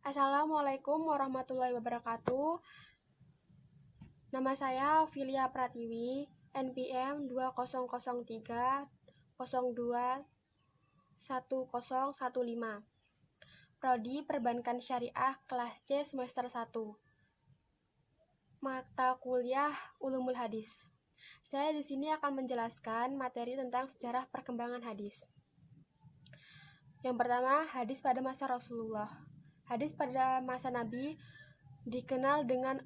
Assalamualaikum warahmatullahi wabarakatuh. Nama saya Filia Pratiwi, NPM 2003021015, Prodi Perbankan Syariah kelas C semester 1, mata kuliah Ulumul Hadis. Saya di sini akan menjelaskan materi tentang sejarah perkembangan hadis. Yang pertama, hadis pada masa Rasulullah. Hadis pada masa Nabi dikenal dengan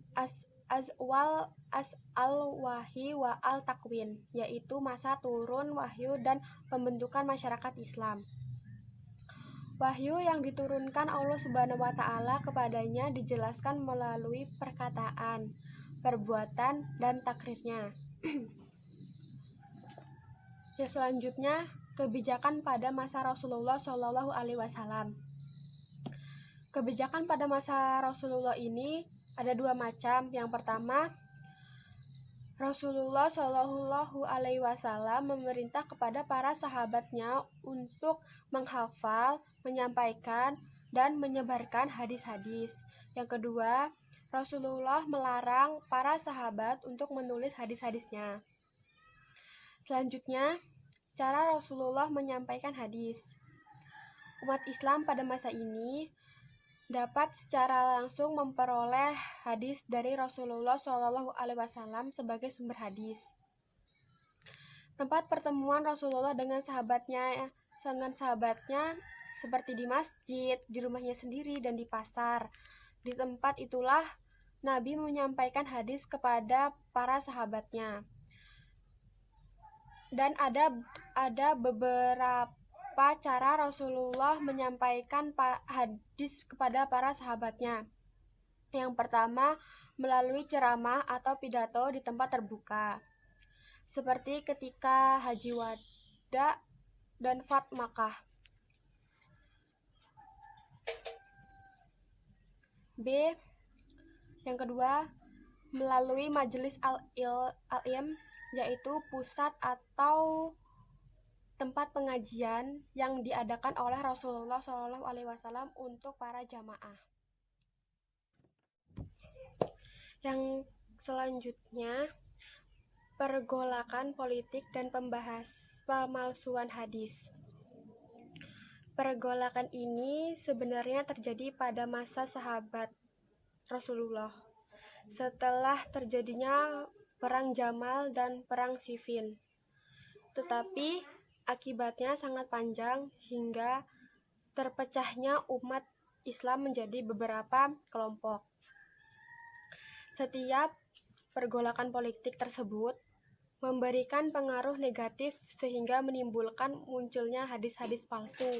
as-al-wahyi wa al-takwin, yaitu masa turun wahyu dan pembentukan masyarakat Islam. Wahyu yang diturunkan Allah Subhanahu wa Ta'ala kepadanya dijelaskan melalui perkataan, perbuatan, dan takrirnya. Yang selanjutnya, kebijakan pada masa Rasulullah Shallallahu Alaihi Wasallam. Kebijakan pada masa Rasulullah ini ada dua macam. Yang pertama, Rasulullah Shallallahu Alaihi Wasallam memerintah kepada para sahabatnya untuk menghafal, menyampaikan, dan menyebarkan hadis-hadis. Yang kedua, Rasulullah melarang para sahabat untuk menulis hadis-hadisnya. Selanjutnya, cara Rasulullah menyampaikan hadis. Umat Islam pada masa ini dapat secara langsung memperoleh hadis dari Rasulullah Shallallahu Alaihi Wasallam sebagai sumber hadis. Tempat pertemuan Rasulullah dengan sahabatnya seperti di masjid, di rumahnya sendiri, dan di pasar. Di tempat itulah Nabi menyampaikan hadis kepada para sahabatnya. Dan ada beberapa cara Rasulullah menyampaikan hadis kepada para sahabatnya. Yang pertama, melalui ceramah atau pidato di tempat terbuka, seperti ketika Haji Wada dan Fat Makkah. B. Yang kedua, melalui majelis al-ilm, yaitu pusat atau tempat pengajian yang diadakan oleh Rasulullah SAW untuk para jamaah. Yang selanjutnya, pergolakan politik dan pemalsuan hadis. Pergolakan ini sebenarnya terjadi pada masa sahabat Rasulullah, setelah terjadinya Perang Jamal dan Perang Siffin. Tetapi akibatnya sangat panjang hingga terpecahnya umat Islam menjadi beberapa kelompok. Setiap pergolakan politik tersebut memberikan pengaruh negatif sehingga menimbulkan munculnya hadis-hadis palsu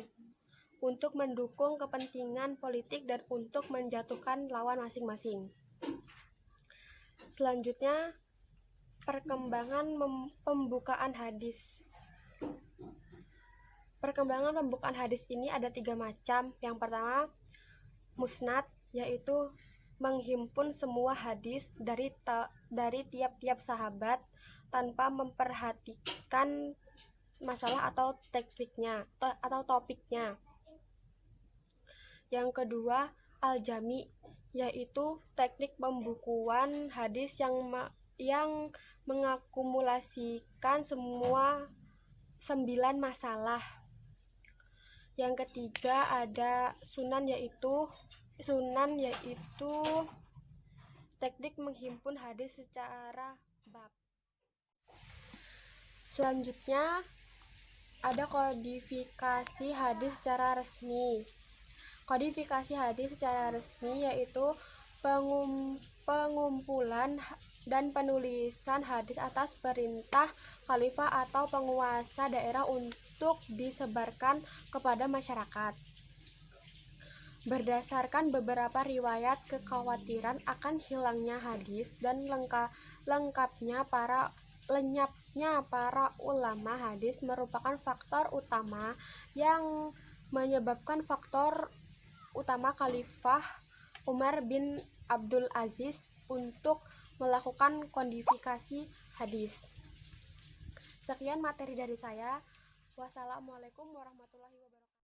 untuk mendukung kepentingan politik dan untuk menjatuhkan lawan masing-masing. Selanjutnya, perkembangan pembukaan hadis. Perkembangan pembukaan hadis ini ada 3 macam. Yang pertama, musnad, yaitu menghimpun semua hadis dari tiap-tiap sahabat tanpa memperhatikan masalah atau topiknya. Yang kedua, al-jami, yaitu teknik pembukuan hadis yang mengakumulasikan semua 9 masalah. Yang ketiga ada sunan, yaitu teknik menghimpun hadis secara bab. Selanjutnya ada kodifikasi hadis secara resmi. Kodifikasi hadis secara resmi yaitu pengumpulan dan penulisan hadis atas perintah khalifah atau penguasa daerah untuk disebarkan kepada masyarakat. Berdasarkan beberapa riwayat kekhawatiran akan hilangnya hadis dan lenyapnya para ulama hadis merupakan faktor utama yang menyebabkan utama Khalifah Umar bin Abdul Aziz untuk melakukan kodifikasi hadis. Sekian materi dari saya. Wassalamualaikum warahmatullahi wabarakatuh.